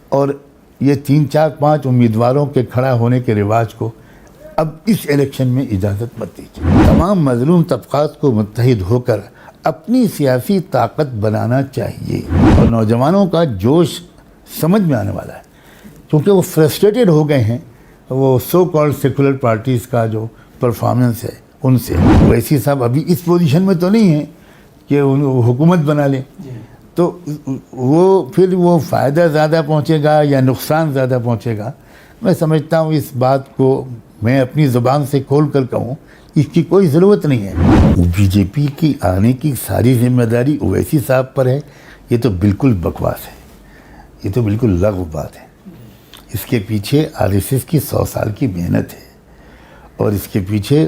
اور یہ 3-4-5 امیدواروں کے کھڑا ہونے کے رواج کو اب اس الیکشن میں اجازت مت دیجیے۔ تمام مظلوم طبقات کو متحد ہو کر اپنی سیاسی طاقت بنانا چاہیے، اور نوجوانوں کا جوش سمجھ میں آنے والا ہے، کیونکہ وہ فرسٹریٹڈ ہو گئے ہیں وہ سو کالڈ سیکولر پارٹیز کا جو پرفارمنس ہے ان سے۔ اویسی صاحب ابھی اس پوزیشن میں تو نہیں ہیں کہ حکومت بنا لیں، تو وہ فائدہ زیادہ پہنچے گا یا نقصان زیادہ پہنچے گا؟ میں سمجھتا ہوں اس بات کو میں اپنی زبان سے کھول کر کہوں، اس کی کوئی ضرورت نہیں ہے۔ بی جے پی کی آنے کی ساری ذمہ داری اویسی صاحب پر ہے، یہ تو بالکل بکواس ہے، یہ تو بالکل لغو بات ہے۔ اس کے پیچھے آر ایس ایس کی 100 سال کی محنت ہے، اور اس کے پیچھے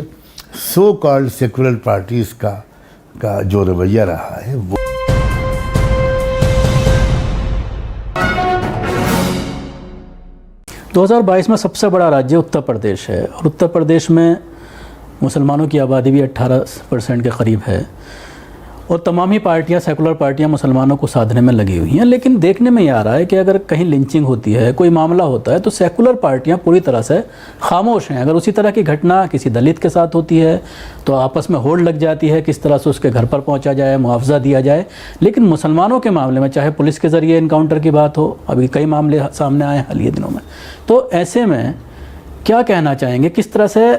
سو کالڈ سیکولر پارٹیز کا جو رویہ رہا ہے وہ 2022 میں سب سے بڑا راجیہ اتر پردیش ہے، اور اتر پردیش میں مسلمانوں کی آبادی بھی 18% کے قریب ہے، اور تمام ہی پارٹیاں سیکولر پارٹیاں مسلمانوں کو سادھنے میں لگی ہوئی ہیں۔ لیکن دیکھنے میں یہ آ رہا ہے کہ اگر کہیں لنچنگ ہوتی ہے، کوئی معاملہ ہوتا ہے، تو سیکولر پارٹیاں پوری طرح سے خاموش ہیں۔ اگر اسی طرح کی گھٹنا کسی دلت کے ساتھ ہوتی ہے تو آپس میں ہوڑ لگ جاتی ہے، کس طرح سے اس کے گھر پر پہنچا جائے، معاوضہ دیا جائے۔ لیکن مسلمانوں کے معاملے میں چاہے پولیس کے ذریعے انکاؤنٹر کی بات ہو، ابھی کئی معاملے سامنے آئے حالیہ دنوں میں، تو ایسے میں کیا کہنا چاہیں گے، کس طرح سے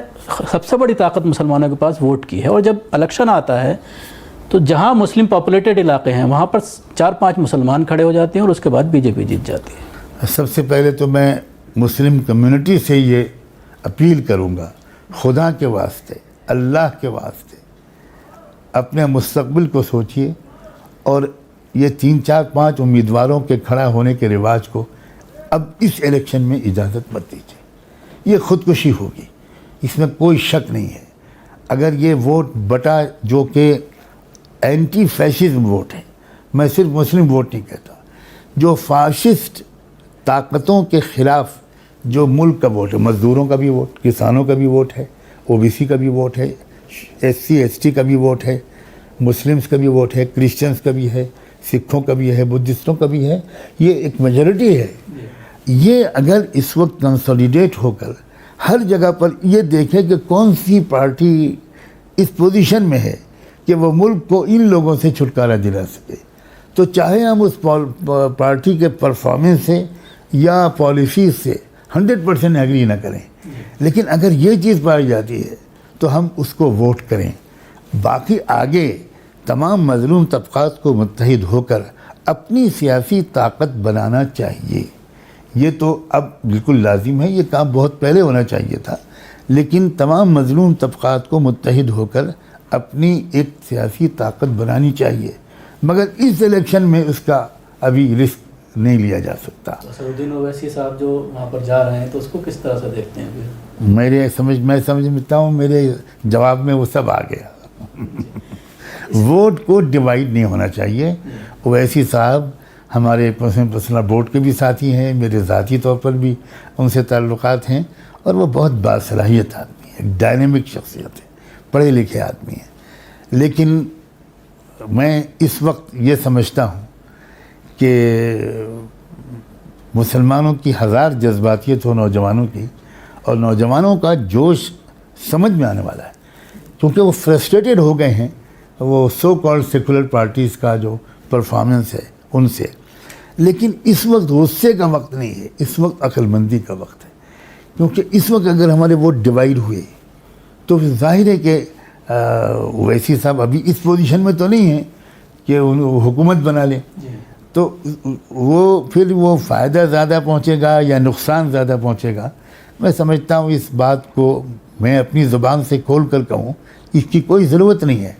سب سے بڑی طاقت مسلمانوں کے پاس ووٹ کی ہے، اور جب الیکشن آتا ہے تو جہاں مسلم پاپولیٹڈ علاقے ہیں وہاں پر 4-5 مسلمان کھڑے ہو جاتے ہیں اور اس کے بعد بی جے پی جیت جاتی ہے؟ سب سے پہلے تو میں مسلم کمیونٹی سے یہ اپیل کروں گا، خدا کے واسطے، اللہ کے واسطے اپنے مستقبل کو سوچئے، اور یہ 3-4-5 امیدواروں کے کھڑا ہونے کے رواج کو اب اس الیکشن میں اجازت مت دیجیے۔ یہ خودکشی ہوگی، اس میں کوئی شک نہیں ہے۔ اگر یہ ووٹ بٹا جو کہ اینٹی فیشزم ووٹ ہے، میں صرف مسلم ووٹ نہیں کہتا، جو فاشسٹ طاقتوں کے خلاف جو ملک کا ووٹ ہے، مزدوروں کا بھی ووٹ، کسانوں کا بھی ووٹ ہے، او بی سی کا بھی ووٹ ہے، SC/ST کا بھی ووٹ ہے، مسلمز کا بھی ووٹ ہے، کرسچنز کا بھی ہے، سکھوں کا بھی ہے، بدھسٹوں کا بھی ہے، یہ ایک میجورٹی ہے۔ یہ اگر اس وقت کنسولیڈیٹ ہو کر ہر جگہ پر یہ دیکھے کہ کون سی پارٹی اس پوزیشن میں ہے کہ وہ ملک کو ان لوگوں سے چھٹکارا دلا سکے، تو چاہے ہم اس پارٹی کے پرفارمنس سے یا پالیسیز سے 100% ایگری نہ کریں، لیکن اگر یہ چیز پائی جاتی ہے تو ہم اس کو ووٹ کریں۔ باقی آگے تمام مظلوم طبقات کو متحد ہو کر اپنی سیاسی طاقت بنانا چاہیے۔ یہ تو اب بالکل لازم ہے، یہ کام بہت پہلے ہونا چاہیے تھا، لیکن تمام مظلوم طبقات کو متحد ہو کر اپنی ایک سیاسی طاقت بنانی چاہیے، مگر اس الیکشن میں اس کا ابھی رسک نہیں لیا جا سکتا۔ اسدالدین اویسی صاحب جو وہاں پر جا رہے ہیں تو اس کو کس طرح سے دیکھتے ہیں؟ میں سمجھتا ہوں میرے جواب میں وہ سب آ گیا۔ ووٹ کو ڈیوائیڈ نہیں ہونا چاہیے۔ اویسی صاحب ہمارے پرسنل بورڈ کے بھی ساتھی ہیں، میرے ذاتی طور پر بھی ان سے تعلقات ہیں، اور وہ بہت باصلاحیت آدمی ہے، ڈائنامک شخصیت ہے، پڑھے لکھے آدمی ہیں۔ لیکن میں اس وقت یہ سمجھتا ہوں کہ مسلمانوں کی ہزار جذباتیت ہو نوجوانوں کی، اور نوجوانوں کا جوش سمجھ میں آنے والا ہے، کیونکہ وہ فرسٹریٹڈ ہو گئے ہیں وہ سو کالڈ سیکولر پارٹیز کا جو پرفارمنس ہے ان سے۔ لیکن اس وقت غصے کا وقت نہیں ہے، اس وقت عقل مندی کا وقت ہے، کیونکہ اس وقت اگر ہمارے ووٹ ڈیوائیڈ ہوئے تو ظاہر ہے کہ اویسی صاحب ابھی اس پوزیشن میں تو نہیں ہیں کہ حکومت بنا لیں، تو وہ فائدہ زیادہ پہنچے گا یا نقصان زیادہ پہنچے گا؟ میں سمجھتا ہوں اس بات کو میں اپنی زبان سے کھول کر کہوں، اس کی کوئی ضرورت نہیں ہے،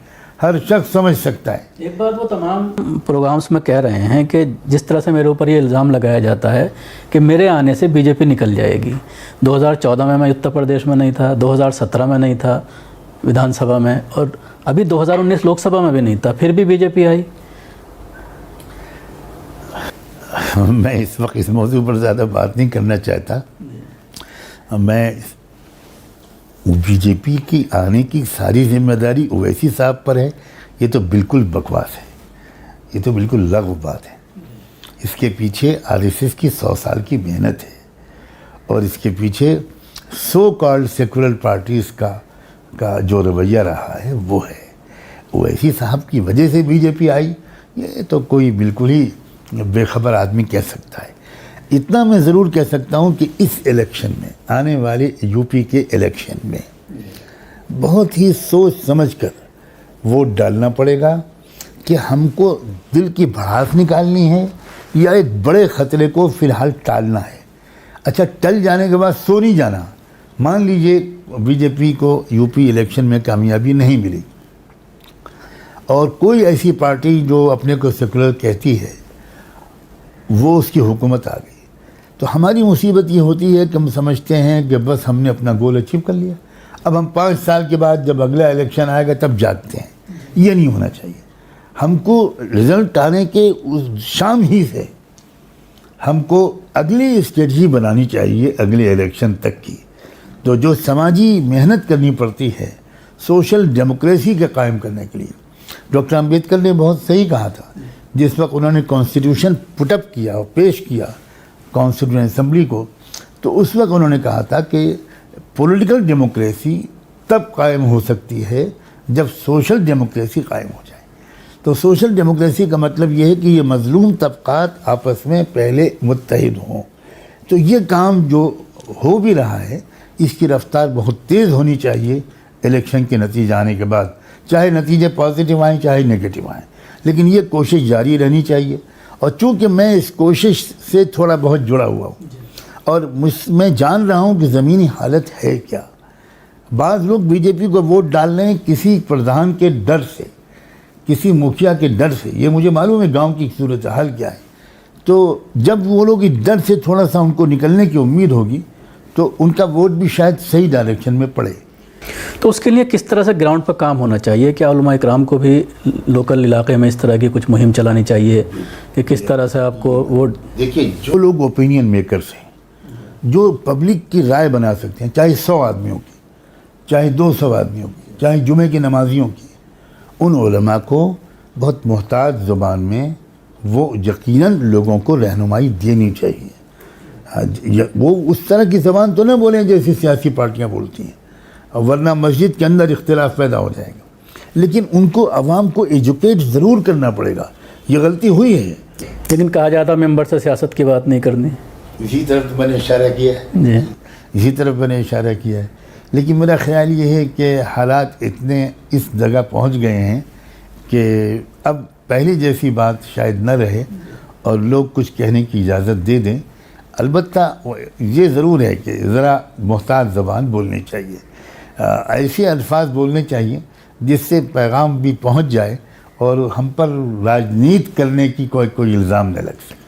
ہر شخص سمجھ سکتا ہے۔ ایک بات وہ تمام پروگرامز میں کہہ رہے ہیں کہ جس طرح سے میرے اوپر یہ الزام لگایا جاتا ہے کہ میرے آنے سے بی جے پی نکل جائے گی۔ 2014 میں اتر پردیش میں نہیں تھا، 2017 میں نہیں تھا ودھان سبھا میں، اور ابھی 2019 لوک سبھا میں بھی نہیں تھا، پھر بھی بی جے پی آئی۔ میں اس وقت اس موضوع پر زیادہ بات نہیں کرنا چاہتا۔ میں بی جے پی کی آنے کی ساری ذمہ داری اویسی صاحب پر ہے، یہ تو بالکل بکواس ہے، یہ تو بالکل لغو بات ہے۔ اس کے پیچھے RSS کی 100 سال کی محنت ہے، اور اس کے پیچھے سو کالڈ سیکولر پارٹیز کا جو رویہ رہا ہے وہ ہے۔ اویسی صاحب کی وجہ سے BJP آئی، یہ تو کوئی بالکل ہی بے خبر آدمی کہہ سکتا ہے۔ اتنا میں ضرور کہہ سکتا ہوں کہ اس الیکشن میں، آنے والے UP کے الیکشن میں بہت ہی سوچ سمجھ کر ووٹ ڈالنا پڑے گا کہ ہم کو دل کی بھڑاس نکالنی ہے یا ایک بڑے خطرے کو فی الحال ٹالنا ہے۔ اچھا، ٹل جانے کے بعد سو نہیں جانا۔ مان لیجئے BJP کو UP الیکشن میں کامیابی نہیں ملی اور کوئی ایسی پارٹی جو اپنے کو سیکولر کہتی ہے وہ اس کی حکومت آ گئی، تو ہماری مصیبت یہ ہوتی ہے کہ ہم سمجھتے ہیں کہ بس ہم نے اپنا گول اچیو کر لیا، اب ہم 5 سال کے بعد جب اگلا الیکشن آئے گا تب جاگتے ہیں۔ یہ نہیں ہونا چاہیے۔ ہم کو رزلٹ آنے کے اس شام ہی سے ہم کو اگلی اسٹریٹجی بنانی چاہیے اگلے الیکشن تک کی، تو جو سماجی محنت کرنی پڑتی ہے سوشل ڈیموکریسی کے قائم کرنے کے لیے۔ ڈاکٹر امبیڈکر نے بہت صحیح کہا تھا، جس وقت انہوں نے کانسٹیٹیوشن پٹ اپ کیا اور پیش کیا کانسٹیٹیوشن اسمبلی کو، تو اس وقت انہوں نے کہا تھا کہ پولیٹیکل ڈیموکریسی تب قائم ہو سکتی ہے جب سوشل ڈیموکریسی قائم ہو جائے۔ تو سوشل ڈیموکریسی کا مطلب یہ ہے کہ یہ مظلوم طبقات آپس میں پہلے متحد ہوں۔ تو یہ کام جو ہو بھی رہا ہے اس کی رفتار بہت تیز ہونی چاہیے الیکشن کے نتیجے آنے کے بعد، چاہے نتیجے پازیٹیو آئیں چاہے نگیٹو آئیں، لیکن یہ کوشش جاری رہنی چاہیے۔ اور چونکہ میں اس کوشش سے تھوڑا بہت جڑا ہوا ہوں اور میں جان رہا ہوں کہ زمینی حالت ہے کیا۔ بعض لوگ BJP کو ووٹ ڈال رہے ہیں کسی پردھان کے ڈر سے، کسی مکھیا کے ڈر سے۔ یہ مجھے معلوم ہے گاؤں کی صورتحال کیا ہے، تو جب وہ لوگ اس ڈر سے تھوڑا سا ان کو نکلنے کی امید ہوگی تو ان کا ووٹ بھی شاید صحیح ڈائریکشن میں پڑے۔ تو اس کے لیے کس طرح سے گراؤنڈ پر کام ہونا چاہیے؟ کیا علماء اکرام کو بھی لوکل علاقے میں اس طرح کی کچھ مہم چلانی چاہیے کہ کس طرح سے آپ کو ووٹ؟ دیکھیے، جو لوگ اوپینین میکرز ہیں، جو پبلک کی رائے بنا سکتے ہیں، چاہے 100 آدمیوں کی، چاہے 200 آدمیوں کی، چاہے جمعے کی نمازیوں کی، ان علماء کو بہت محتاط زبان میں وہ یقیناً لوگوں کو رہنمائی دینی چاہیے۔ وہ اس طرح کی زبان تو نہ بولیں جیسی سیاسی پارٹیاں بولتی ہیں، ورنہ مسجد کے اندر اختلاف پیدا ہو جائے گا۔ لیکن ان کو عوام کو ایجوکیٹ ضرور کرنا پڑے گا۔ یہ غلطی ہوئی ہے، لیکن کہا جاتا ممبر سے سیاست کی بات نہیں کرنی۔ اسی طرف میں نے اشارہ کیا ہے، جی، اسی طرف میں نے اشارہ کیا ہے۔ لیکن میرا خیال یہ ہے کہ حالات اتنے اس جگہ پہنچ گئے ہیں کہ اب پہلی جیسی بات شاید نہ رہے اور لوگ کچھ کہنے کی اجازت دے دیں۔ البتہ یہ ضرور ہے کہ ذرا محتاط زبان بولنی چاہیے، ایسے الفاظ بولنے چاہیے جس سے پیغام بھی پہنچ جائے اور ہم پر راجنیت کرنے کی کوئی الزام نہ لگ سکے۔